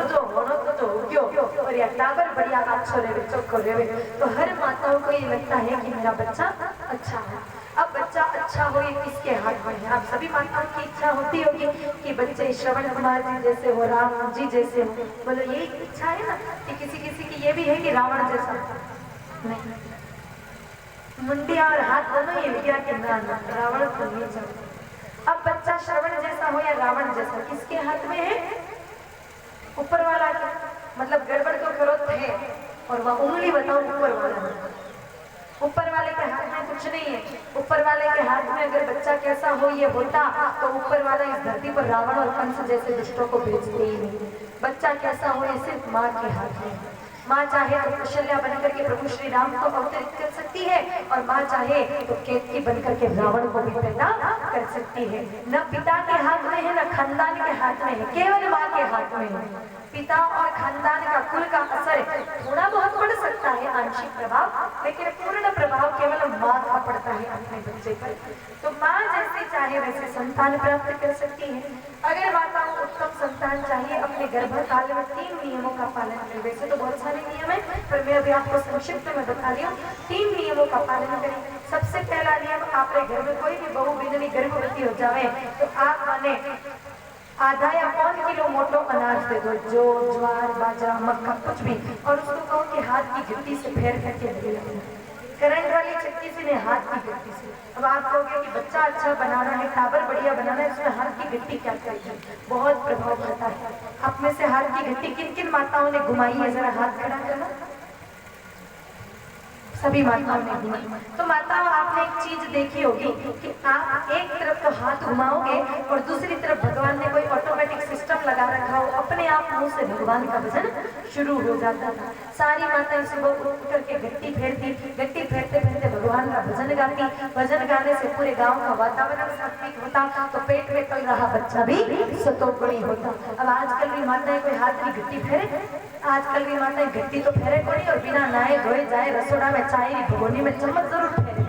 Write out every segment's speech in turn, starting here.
जो होनो तो उग्यो और या टाबर बढ़िया अच्छो रहे चोखो रहे, तो हर माताओं को ये लगता है कि मेरा बच्चा अच्छा है। अब बच्चा अच्छा हो ये किसके हाथ में है? आप सभी माताओं की इच्छा होती होगी कि बच्चे श्रवण कुमार जी जैसे हो, राम जी जैसे हो। बोलो यही इच्छा है ना? कि किसी किसी की ये भी है कि रावण जैसा? नहीं, मुंडिया और हाथ दोनों ही लिया कि ना रावण को नहीं चाहिए। अब बच्चा श्रवण जैसा हो या रावण जैसा, किसके हाथ में है? ऊपर वाला के। मतलब गड़बड़ तो करो थे और वह उंगली बताओ ऊपर वाला। ऊपर वाले के हाथ में कुछ नहीं है। ऊपर वाले के हाथ में अगर बच्चा कैसा हो ये होता तो ऊपर वाला इस धरती पर रावण और कंस जैसे दुष्टों को भेजते ही नहीं। बच्चा कैसा हो ये सिर्फ माँ के हाथ में। माँ चाहे तो कौशल्या बनकर के प्रभु श्री राम को अवतरित कर सकती है और माँ चाहे तो केतकी बनकर के रावण को भी पैदा कर सकती है। न पिता के हाथ में है न खानदान के हाथ में है, केवल माँ के हाथ में है। पिता और खानदान का कुल का असर थोड़ा बहुत पड़ सकता है, आंशिक प्रभाव, लेकिन पूर्ण प्रभाव केवल माँ का पड़ता है अपने बच्चे पर। तो माँ जैसे चाहे वैसे संतान प्राप्त कर सकती है। अगर माताओं को उत्तम संतान चाहिए अपने गर्भकाल में 3 नियमों का पालन करें। वैसे तो बहुत सारे नियम है पर मैं अभी आपको संक्षिप्त में बता रही हूँ। 3 नियमों का पालन करें। सबसे पहला नियम, आपके घर में कोई भी बहू बिजली गर्भवती हो जाए तो आप माने आधा या 5 किलो मोटो अनाज दे दो, जो ज्वार बाजरा मक्का कुछ भी, और उसको कहो कि हाथ की गिट्टी से फेर करके दे दो। करंट वाली चक्की से नहीं, हाथ की गिट्टी से। अब आप कहोगे कि बच्चा अच्छा बनाना है, टाबर बढ़िया बनाना है, इसमें हाथ की गिट्टी क्या करेगी? बहुत प्रभाव पड़ता है। आप में से हाथ की गिट्टी किन किन माताओं ने घुमाई है? जरा हाथ खड़ा करना। सभी माताओं ने घुमाई। तो माताओं आपने एक चीज देखी होगी कि आप एक तरफ तो हाथ घुमाओगे और दूसरी तरफ भगवान ने कोई ऑटोमेटिक सिस्टम लगा रखा हो, अपने आप मुंह से भगवान का भजन शुरू हो जाता था। सारी माताएं सुबह उठ करके गट्टी फेरती, गट्टी फेरते फेरते भगवान का भजन गाती। भजन गाने से पूरे गांव का वातावरण सात्विक होता, तो पेट में पल रहा बच्चा भी सतोगुणी होता। अब आजकल भी माताएं कोई हाथ की गट्टी फेरे? आजकल की माताएं गट्टी तो फेरे कोई और बिना नहाए धोए जाए रसोड़ा में चाय भगोनी में चम्मच जरूर फेरे।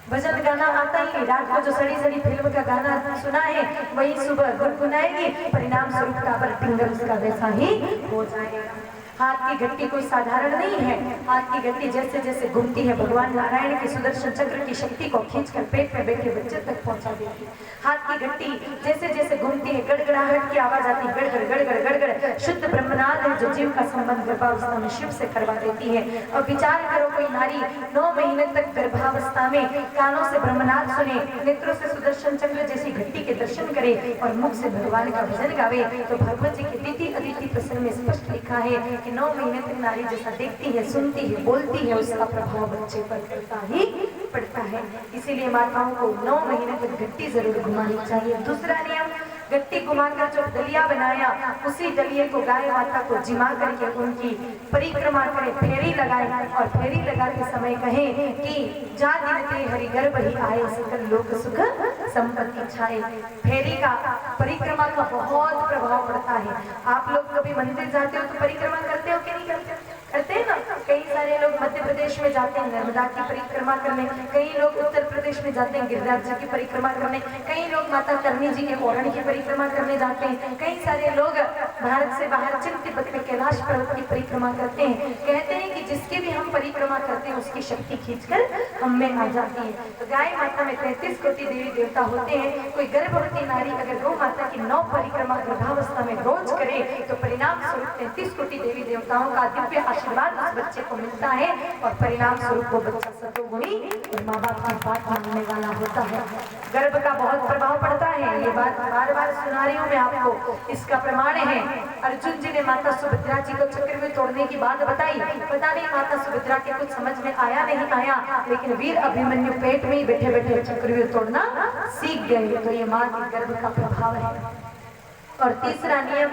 भजन गाना आता ही नहीं। रात को जो सड़ी सड़ी फिल्म का गाना सुना है वही सुबह गुनगुनाएगी, परिणाम स्वरूप टाबर टिंगर उसका वैसा ही हो जाएगा। हाथ की गट्टी कोई साधारण नहीं है। हाथ की गट्टी जैसे जैसे घूमती है भगवान नारायण के सुदर्शन चक्र की शक्ति को खींचकर पेट में बैठे बच्चे तक पहुंचा देती है। हाथ की गट्टी जैसे जैसे घूमती है गड़गड़ाहट की आवाज आती है, गड़गड़ गड़गड़ गड़गड़। शुद्ध ब्रह्मनाद है जो जीव का संबंध गर्भावस्था में शिव से करवा देती है। और विचार करो कोई नारी 9 महीने तक गर्भावस्था में कानों से ब्रह्मनाद सुने, नेत्रों से सुदर्शन चक्र जैसी घट्टी के दर्शन करे और मुख से भगवान का भजन गावे, तो भगवत जी की तिथि अतिथि प्रसंग में स्पष्ट लिखा है कि 9 महीने तक नारी जैसा देखती है, सुनती है, बोलती है, उसका प्रभाव बच्चे पर पड़ता ही पड़ता है। इसीलिए माताओं को 9 महीने तक गट्टी जरूर घुमानी चाहिए। दूसरा नियम, गट्टी घुमाकर जो दलिया बनाया उसी दलिये को गाय माता को जिमा करके उनकी परिक्रमा करे, फेरी लगाए और फेरी लगाते समय कहे कि जा दिनते हरि गर्भ ही आए, सकल लोक सुख संपत्ति छाए। फेरी का परिक्रमा का बहुत प्रभाव पड़ता है। आप लोग कभी मंदिर जाते हो तो परिक्रमा करते हो कि नहीं करते? करते हैं ना। कई सारे लोग मध्य प्रदेश में जाते हैं नर्मदा की परिक्रमा करने, कई लोग उत्तर प्रदेश में जाते हैं गिरिराज जी की परिक्रमा करने, कई लोग माता करणी जी के ओरण की परिक्रमा करने जाते हैं, कई सारे लोग भारत से बाहर चीन तिब्बत में कैलाश पर्वत की परिक्रमा करते हैं। कहते हैं कि जिसकी भी हम परिक्रमा करते हैं उसकी शक्ति खींचकर हम में आ जाती है। तो गाय माता में 33 कोटि देवी देवता होते हैं। कोई गर्भवती नारी अगर गौ माता की 9 परिक्रमा गर्भावस्था में रोज करे तो परिणाम स्वरूप 33 कोटि देवी देवताओं का दिव्य आशीर्वाद उस बच्चे को मिलता है और परिणाम स्वरूप वो बच्चा सतोगुणी और माँ बाप की बात मानने वाला होता है। गर्भ का बहुत प्रभाव पड़ता है, ये बात बार बार सुना रही हूँ मैं आपको। इसका प्रमाण है अर्जुन जी ने माता सुभद्रा जी को चक्रव्यूह तोड़ने की बात बताई। पता नहीं माता सुभद्रा के कुछ समझ में आया नहीं आया, लेकिन वीर अभिमन्यु पेट में ही बैठे बैठे चक्रव्यूह तोड़ना सीख गए। तो ये माँ के गर्भ का प्रभाव है। और तीसरा नियम,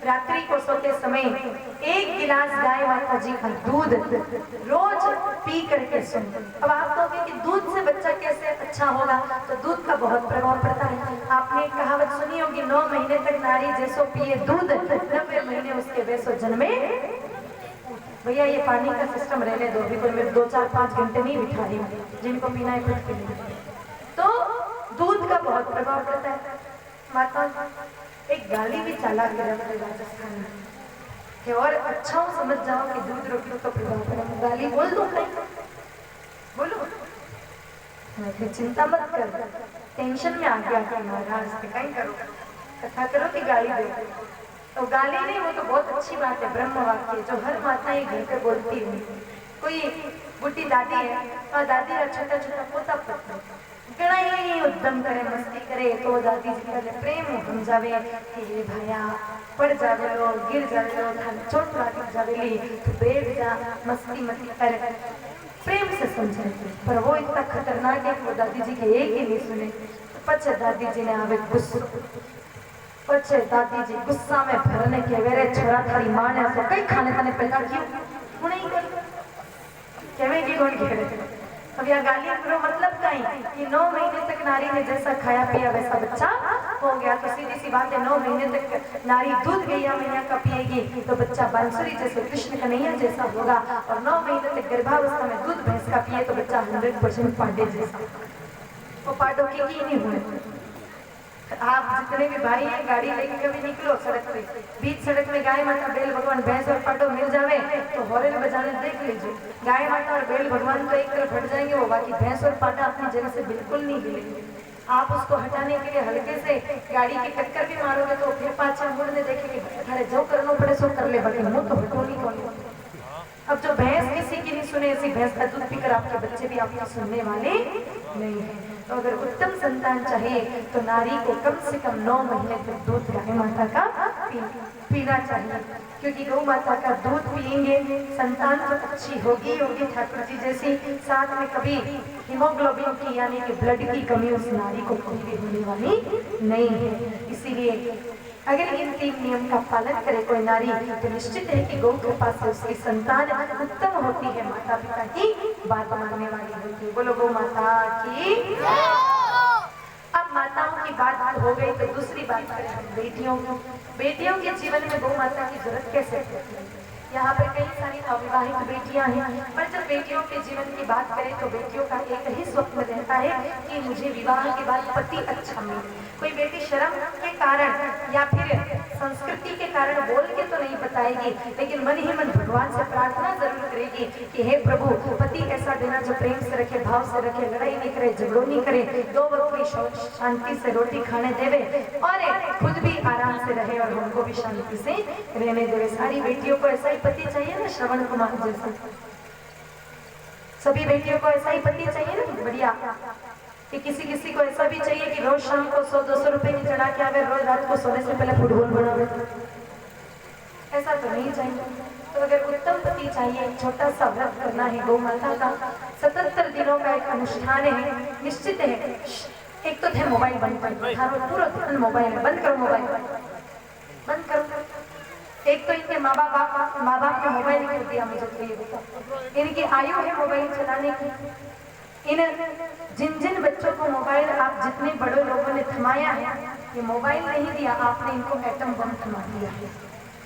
रात्रि को सोते समय 1 गिलास गाय माता जी का दूध रोज पी करके सोएं। अब आप कहोगे कि दूध से बच्चा कैसे अच्छा होगा? तो दूध का बहुत प्रभाव पड़ता है। आपने एक कहावत सुनी होगी, 9 महीने तक नारी जैसो पिए दूध, 90 महीने उसके वैसो जन्मे। भैया ये पानी का सिस्टम रहने दो, अभी मैं 2-4-5 घंटे नहीं बिठा रही हूँ, जिनको पीना है कुछ पी लीजिए। तो दूध का बहुत प्रभाव पड़ता है। माता एक गाली भी चला कर राजस्थान में, कि और अच्छा समझ जाओ कि दूध रोटी तो प्रभाव पड़े। गाली बोल दो कहीं, बोलो फिर चिंता मत कर, टेंशन में आ गया कि महाराज कहीं करो, कथा करो कि गाली दो। तो गाली नहीं, वो तो बहुत अच्छी बात है, ब्रह्म वाक्य जो हर माता घर पे बोलती है। कोई बुढ़ी दादी है और दादी का छोटा छोटा पोता पुत्र घना ही उद्यम करे, मस्ती करे, तो दादी जी पहले प्रेम हम जावे कि ये भाया पड़ जावे लो, गिर जावे लो, चोट लाग जावेली, तो बैठ जा, मस्ती मती कर, प्रेम से समझाते। पर वो इतना खतरनाक है कि वो दादी जी के एक ही नहीं सुने। पछे दादी जी ने आवे गुस्सा, पछे दादी जी गुस्सा में भरने के वेरे छोरा थारी मां ने तो कई खाने तने पैदा क्यों हुणे ही कर केवेगी कौन खेड़े। अब यह गालियां करो मतलब कहीं कि 9 महीने तक नारी ने जैसा खाया पिया वैसा बच्चा हो गया। तो सीधी सी बात है, 9 महीने तक नारी दूध गैया मैया का पिएगी तो बच्चा बांसुरी जैसे कृष्ण कन्हैया जैसा होगा, और 9 महीने तक गर्भावस्था में दूध भैंस का पिए तो बच्चा 100% पांडे जैसा। वो पांडो की नहीं हुए। आप जितने भी भाई हैं गाड़ी लेके कभी निकलो सड़क पे, बीच सड़क में गाय माता बेल भगवान भैंस और पांडो मिल जावे तो हॉर्न बजाने देख लीजिए। गाय माता और बेल भगवान तो एक तरफ हट जाएंगे, वो बाकी भैंस और पांडा अपनी जगह से बिल्कुल नहीं हिलेंगे। आप उसको हटाने के लिए हल्के से गाड़ी की टक्कर भी मारोगे तो फिर पाछा मुड़ने देखेंगे, अरे जो करना पड़े सो कर ले, बाकी मुंह तो हटो नहीं कौन। अब जो भैंस किसी की नहीं सुने, ऐसी भैंस का दूध पीकर आपके बच्चे भी आपको सुनने वाले नहीं है। तो अगर उत्तम संतान चाहिए तो नारी को कम से कम 9 महीने तक दूध गाय माता का पीना चाहिए, क्योंकि गौ माता का दूध पिएंगे संतान तो अच्छी होगी होगी ठाकुर जी जैसी, साथ में कभी हीमोग्लोबिन की यानी कि ब्लड की कमी उस नारी को कोई भी होने वाली नहीं है। इसीलिए अगर इन 3 नियम का पालन करे कोई नारी तो निश्चित है कि गौ कृपा से उसकी संतान उत्तम होती है, माता पिता की बात मानने वाली होती है। बोलो गौ माता की। अब माताओं की बात हो गई तो दूसरी बात करें हम बेटियों की। बेटियों के जीवन में गौ माता की जरूरत कैसे होती है। यहाँ पर कई सारी अविवाहित बेटियां हैं, पर जब बेटियों के जीवन की बात करें तो बेटियों का एक ही स्वप्न रहता है कि मुझे विवाह के बाद पति अच्छा मिले। कोई बेटी शर्म के कारण या फिर संस्कृति के कारण बोल के तो नहीं बताएगी, लेकिन मन ही मन भगवान से प्रार्थना जरूर करेगी कि हे प्रभु पति ऐसा देना जो प्रेम से रखे, भाव से रखे, लड़ाई नहीं करे, झगड़ो नहीं करे, 2 वक्त की शांति से रोटी खाने देवे और खुद भी आराम से रहे और हमको भी शांति से रहने देवे। सारी बेटियों को ऐसा ही पति चाहिए ना, श्रवण कुमार जैसा। सभी बेटियों को ऐसा ही पति चाहिए ना, बढ़िया। कि किसी किसी को ऐसा भी चाहिए कि रोज शाम को 100-200 रुपए की चढ़ा के आवे, रोज रात को सोने से पहले फुटबॉल बनावे, ऐसा तो नहीं चाहिए। तो अगर उत्तम पति चाहिए, छोटा सा व्रत करना है गौ माता का, 77 दिनों का एक अनुष्ठान है, निश्चित है। एक तो थे मोबाइल बंद कर, पूरा ध्यान मोबाइल बंद करो, मोबाइल बंद करो। एक तो इनके माँ बाप ने मोबाइल कर दिया, मुझे तो ये बताओ इनकी आयु है मोबाइल चलाने की। इन जिन बच्चों को मोबाइल आप जितने बड़े लोगों ने थमाया है, ये मोबाइल नहीं दिया, आपने इनको एटम बम थमा दिया है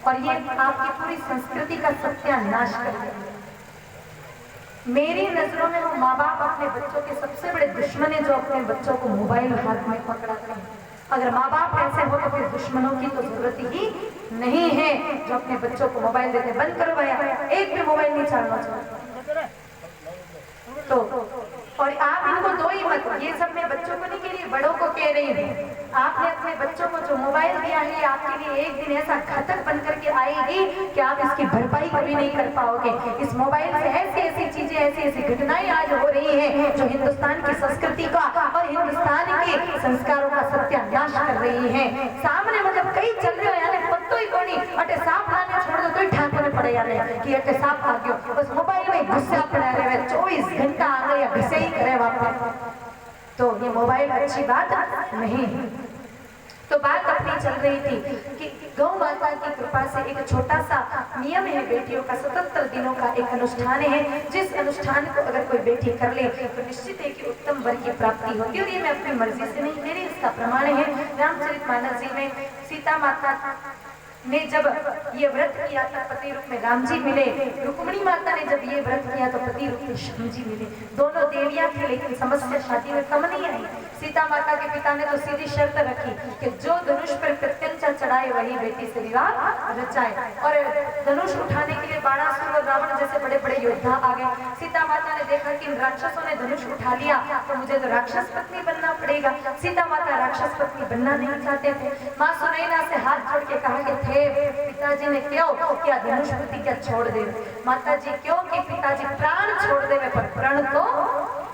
और ये आपकी पूरी संस्कृति का सत्यानाश कर दिया। मेरी नजरों में वो माँ बाप अपने बच्चों के सबसे बड़े दुश्मन है जो अपने बच्चों को मोबाइल हाथ में पकड़ाते हैं। अगर माँ बाप ऐसे हो तो फिर दुश्मनों की तो जरूरत ही नहीं है जो अपने बच्चों को मोबाइल देते। बंद करो भैया, एक भी मोबाइल नहीं चलाना चाहिए। तो और आप इनको दो ही मत, ये सब मैं बच्चों को नहीं कह रही, बड़ों को कह रही हूँ। आपने अपने बच्चों को जो मोबाइल दिया है आपके लिए एक दिन ऐसा घातक बन करके आएगी कि आप इसकी भरपाई कभी नहीं कर पाओगे। इस मोबाइल से ऐसी ऐसी चीजें, ऐसी ऐसी घटनाएं आज हो रही हैं जो हिंदुस्तान की संस्कृति का और हिंदुस्तान के संस्कारों का सत्यानाश कर रही है। सामने मतलब कई चल रहे हो यानी पत्तो ही कोनी अटे साफ लाने छोड़ दो तो ठाकुर पड़े यानी कि अटे साफ आ गयो, बस मोबाइल में गुस्सा पड़ा रहे 24 घंटा आ गया घिसे ही करे वापस। तो ये मोबाइल अच्छी बात नहीं। तो बात अपनी चल रही थी कि गौ माता की कृपा से एक छोटा सा नियम है बेटियों का, 77 दिनों का एक अनुष्ठान है, जिस अनुष्ठान को अगर कोई बेटी कर ले तो निश्चित है कि उत्तम वर की प्राप्ति होगी। और ये मैं अपनी मर्जी से नहीं कह रही, इसका प्रमाण है रामचरितमानस जी में सीता माता ने जब ये व्रत किया था पति रूप में राम जी मिले, रुक्मिणी माता ने जब ये व्रत किया तो पति रूप में श्याम जी मिले। दोनों देवियां थी लेकिन समस्या शादी में कम नहीं आई। सीता माता के पिता ने तो सीधी शर्त रखी कि जो धनुष पर प्रत्यंचा चढ़ाए वही बेटी से विवाह रचाए। और धनुष उठाने के लिए बाणासुर और रावण जैसे बड़े बड़े योद्धा आ गए। सीता माता ने देखा कि राक्षसों ने धनुष उठा लिया तो मुझे तो राक्षस पत्नी बनना पड़ेगा। सीता माता राक्षस पत्नी बनना नहीं चाहते थे। माँ सुनैना से हाथ जोड़ के कहा कि थे पिताजी ने क्यों क्या धनुष प्रतिज्ञा छोड़ दे। माता जी क्यों कि पिताजी प्राण छोड़ देवे पर प्रण तो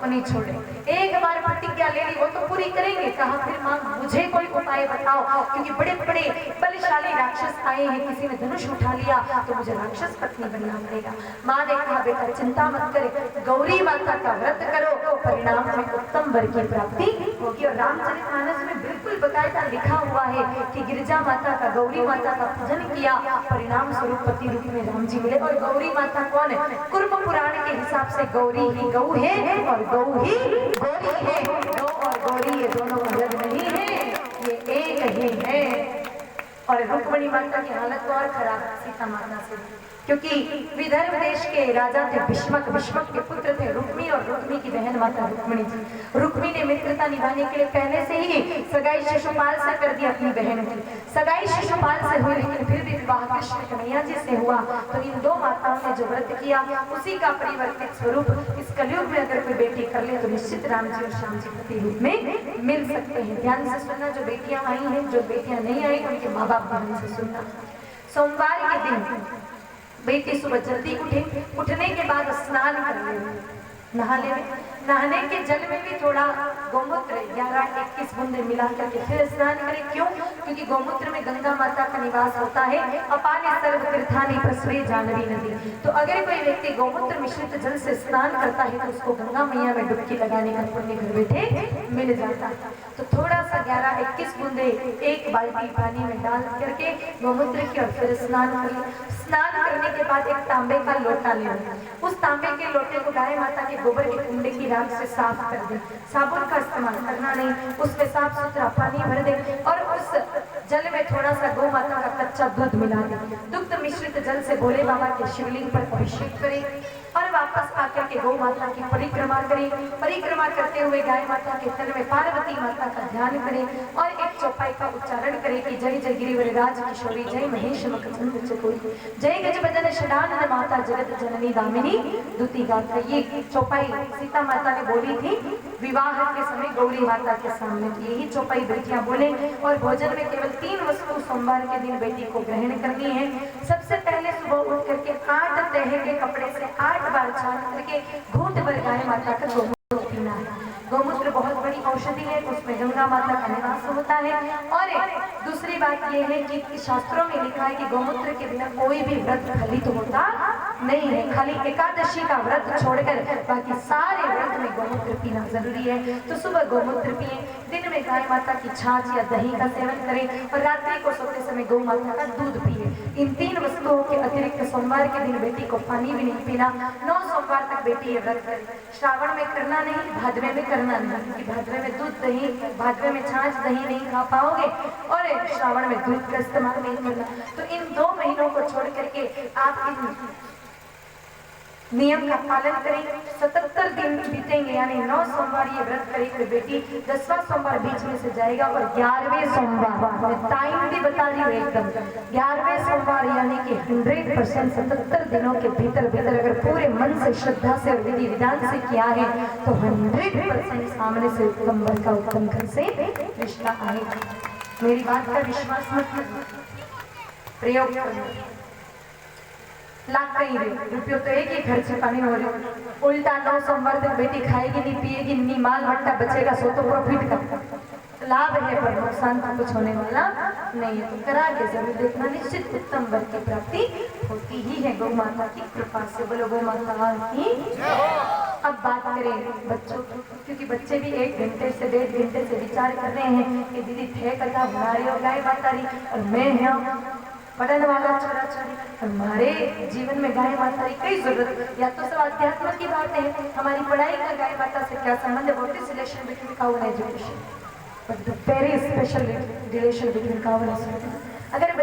नहीं छोड़े। एक बार प्रतिज्ञा ले ली वो तो पूरी करेंगे। कहा फिर माँ मुझे कोई उपाय बताओ क्योंकि बड़े बड़े बलशाली राक्षस आए हैं, किसी ने धनुष उठा लिया तो मुझे राक्षस पत्नी बनना पड़ेगा। माँ ने कहा बेटा चिंता मत करे, गौरी माता का व्रत करो, परिणाम में उत्तम वर की प्राप्ति होगी। और रामचरितमानस में बिल्कुल बकायदा लिखा हुआ है कि गिरिजा माता का गौरी माता का पूजन किया, परिणाम स्वरूप पति रूप में राम जी मिले। और गौरी माता कौन है? कुर्म पुराण के हिसाब से गौरी ही गौ है और गौ ही गौरी है। गौ और गौरी ये दोनों अलग नहीं है, ये एक ही है। और रुक्मिणी माता की हालत तो और खराब है सीता माता से, क्योंकि विदर्भ देश के राजा थे भीष्मक। भीष्मक के पुत्र थे रुक्मी और रुक्मी की बहन माता रुक्मिणी जी। रुक्मी ने मित्रता निभाने के लिए पहले से ही सगाई शिशुपाल से कर दी अपनी बहन की। सगाई शिशुपाल से हुई लेकिन फिर भी विवाह कृष्ण कन्हैया जी से हुआ। तो इन दो माताओं ने जो व्रत किया उसी का परिवर्तित स्वरूप इस कलयुग में अगर कोई बेटी कर ले तो निश्चित राम जी और श्याम जी पति रूप में मिल सकते हैं। ध्यान से सुनना, जो बेटियां आई हैं, जो बेटियां नहीं आई उनके माँ बाप ध्यान से सुनना। सोमवार के दिन बेटी सुबह जल्दी उठे, उठने के बाद स्नान कर ले, नहा ले। नहाने के जल में भी थोड़ा गौमूत्र 11-21 बूंदे मिला करके फिर स्नान करें। क्यों? क्योंकि गौमूत्र में गंगा माता का निवास होता है। अपाने सर्व तीर्थानि प्रस्वे जानवी नदी। तो अगर कोई व्यक्ति गौमूत्र मिश्रित जल से स्नान करता है तो उसको गंगा मैया में डुबकी लगाने का पुण्य घर बैठे मिल जाता है। तो थोड़ा सा 11-21 बूंदे एक बाल्टी पानी में डाल करके गौमूत्र की और फिर स्नान करें। स्नान करने के बाद एक तांबे का लोटा ले लें। उस तांबे के लोटे को गाय माता के गोबर के कुंडे की राख से साफ कर दें। साबुन का इस्तेमाल करना नहीं, उसमें साफ सुथरा पानी भर दें और उस जल में थोड़ा सा गौ माता का कच्चा दूध मिला दें। दुग्ध मिश्रित जल से भोले बाबा के शिवलिंग पर अभिषेक करें और वापस आकर के गौ माता की परिक्रमा करें। परिक्रमा करते हुए गाय माता के तन में पार्वती माता का ध्यान करें और एक चौपाई का उच्चारण करें कि जय जय गिरिवरराज किशोरी, जय महेश मकचंद चकोरी, जय गजबदन षडानन माता जगत जननी दामिनी दुति गात्र। ये चौपाई सीता माता ने बोली थी विवाह के समय गौरी माता के सामने। यही चौपाई बेटियां बोले। और भोजन में केवल 3 वस्तु सोमवार के दिन बेटी को ग्रहण करनी है। सबसे पहले सुबह उठ करके 8 तह के कपड़े से 8 बार छान करके घूंट भर गाय माता का गौमूत्र पीना है। गौमूत्र बहुत बड़ी औषधि है, उसमें गंगा माता का निवास होता है। और दूसरी बात यह है कि शास्त्रों में लिखा है कि गौमूत्र के बिना कोई भी व्रत फलित होता नहीं है। खाली एकादशी का व्रत छोड़कर बाकी सारे व्रत में गौमूत्र पीना जरूरी है। तो सुबह गौमूत्र पिए, दिन में गाय माता की छाछ या दही का सेवन करें और रात्रि को सोते समय गौ माता का दूध पिए। इन 3 वस्तुओं के अतिरिक्त सोमवार के दिन बेटी को पानी भी नहीं पीना। 9 सोमवार तक बेटी ये व्रत करे। श्रावण में करना नहीं, भादवे में करना नहीं, क्योंकि भादवे में दूध दही, भादवे में छाछ दही नहीं खा पाओगे और श्रावण में दूध का इस्तेमाल नहीं करना। तो इन 2 महीनों को छोड़ करके आप इन नियम का पालन करें। 77 दिन बीतेंगे यानी 9 सोमवार ये व्रत करेगी बेटी। 10वां सोमवार बीच में से जाएगा और 11वें सोमवार टाइम भी बता दी एकदम 11वें सोमवार यानी कि 100% 77 दिनों के भीतर अगर पूरे मन से श्रद्धा से और विधि विधान से किया है तो 100% सामने से उत्तम वर का उत्तम घर से रिश्ता आएगा। मेरी बात का विश्वास मत प्रयोग करना। लाख कहीं रुपये तो एक ही खर्च पानी हो रहे। उल्टा 9 सोमवार तक बेटी खाएगी नहीं पिएगी नहीं, माल मट्टा बचेगा सो तो प्रॉफिट का लाभ है पर नुकसान तो कुछ होने वाला नहीं है। तो करा के जरूर देखना, निश्चित उत्तम वर की प्राप्ति होती ही है गौ माता की कृपा से। बोलो गौ माता की। अब बात करें बच्चों की, क्योंकि बच्चे भी 1 घंटे से 1.5 घंटे से विचार कर रहे हैं कि दीदी थे कथा बना रही हो गाय माता रही और मैं यहाँ पढ़ने वाला छोरा छोरी। हमारे जीवन में गाय माता की कई जरूरत, या तो सब अध्यात्म की बात है, हमारी पढ़ाई का गाय माता से क्या संबंध है। What is relation between cow and education, but the very special relation between cow and education. अगर